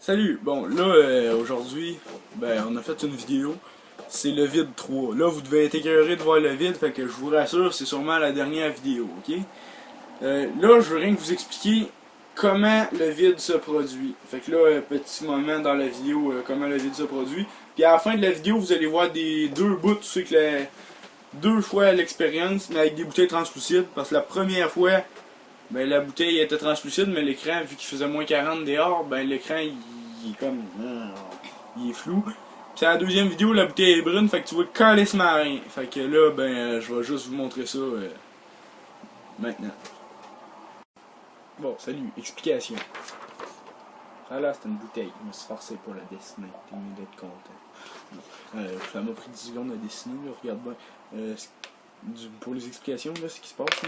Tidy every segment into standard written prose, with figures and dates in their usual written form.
Salut, bon là aujourd'hui, on a fait une vidéo, c'est le vide 3. Là vous devez être écœuré de voir le vide, fait que je vous rassure, c'est sûrement la dernière vidéo, ok? Là je veux rien que vous expliquer comment le vide se produit. Fait que là, petit moment dans la vidéo, comment le vide se produit. Puis à la fin de la vidéo, vous allez voir des deux bouts, c'est que deux fois l'expérience, mais avec des bouteilles translucides, parce que la première fois, la bouteille était translucide, mais l'écran, vu qu'il faisait moins 40 dehors, l'écran il est comme. Il est flou. Puis à la deuxième vidéo, la bouteille est brune, fait que tu vois calissement rien. Fait que là, je vais juste vous montrer ça maintenant. Bon, salut, explication. Ah là, c'est une bouteille, je me suis forcé pour la dessiner, t'es mieux d'être content. Ça m'a pris 10 secondes à dessiner, là, regarde bien. Pour les explications, là, ce qui se passe,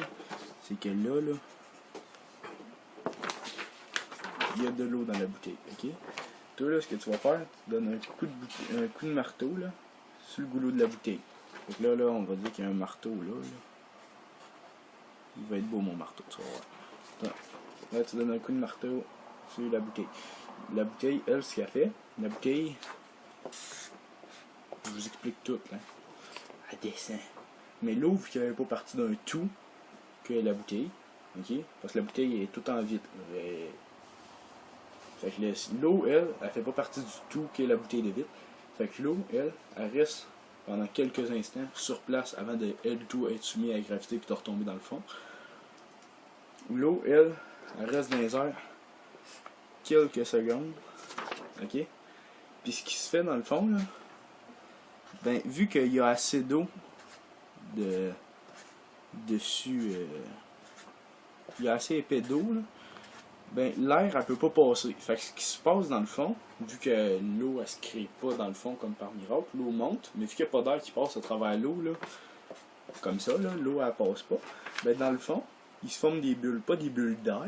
c'est que là, il y a de l'eau dans la bouteille, ok? Toi, là, ce que tu vas faire, tu donnes un coup de marteau, là, sur le goulot de la bouteille. Donc là, on va dire qu'il y a un marteau, là. Il va être beau, mon marteau, tu vas voir. Là, tu donnes un coup de marteau sur la bouteille. La bouteille, elle, ce qu'elle fait, la bouteille, je vous explique tout, là. Elle descend. Mais l'eau, vu qu'elle n'est pas partie d'un tout que la bouteille, ok? Parce que la bouteille est tout en vide. Fait que l'eau, elle fait pas partie du tout qu'est la bouteille de vitre. Fait que l'eau, elle reste pendant quelques instants sur place avant de, elle, tout être soumis à la gravité puis de retomber dans le fond. L'eau, elle reste dans les airs quelques secondes. Ok? Puis ce qui se fait dans le fond, là, vu qu'il y a assez d'eau dessus, il y a assez épais d'eau, là, l'air elle peut pas passer. Fait que ce qui se passe dans le fond, vu que l'eau elle se crée pas dans le fond comme par miracle, l'eau monte, mais vu qu'il n'y a pas d'air qui passe à travers l'eau, là, comme ça, l'eau elle passe pas, dans le fond, il se forme des bulles, pas des bulles d'air,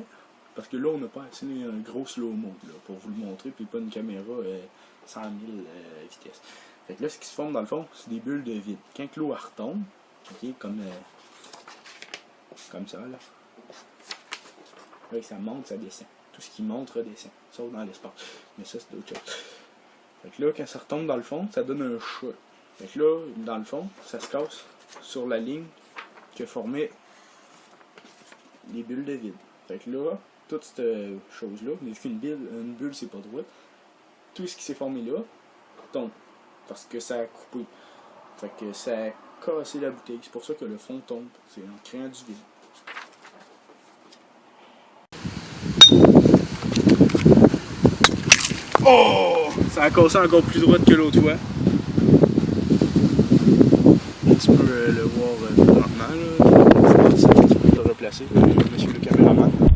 parce que là on n'a pas assez un gros slow mode là, pour vous le montrer, puis pas une caméra 100 000 vitesse. Fait que là ce qui se forme dans le fond, c'est des bulles de vide. Quand l'eau elle retombe, ok, comme ça là. Là, ça monte, ça descend. Tout ce qui monte redescend, sauf dans l'espace. Mais ça, c'est d'autres choses. Fait que là, quand ça retombe dans le fond, ça donne un choc. Fait que là, dans le fond, ça se casse sur la ligne que formaient les bulles de vide. Fait que là, toute cette chose-là, mais vu qu'une bulle, c'est pas droite, tout ce qui s'est formé là tombe. Parce que ça a coupé. Fait que ça a cassé la bouteille. C'est pour ça que le fond tombe. C'est en créant du vide. Oh! Ça a cassé encore plus droite que l'autre fois. Tu peux le voir normalement, là. C'est le replacer, monsieur le caméraman.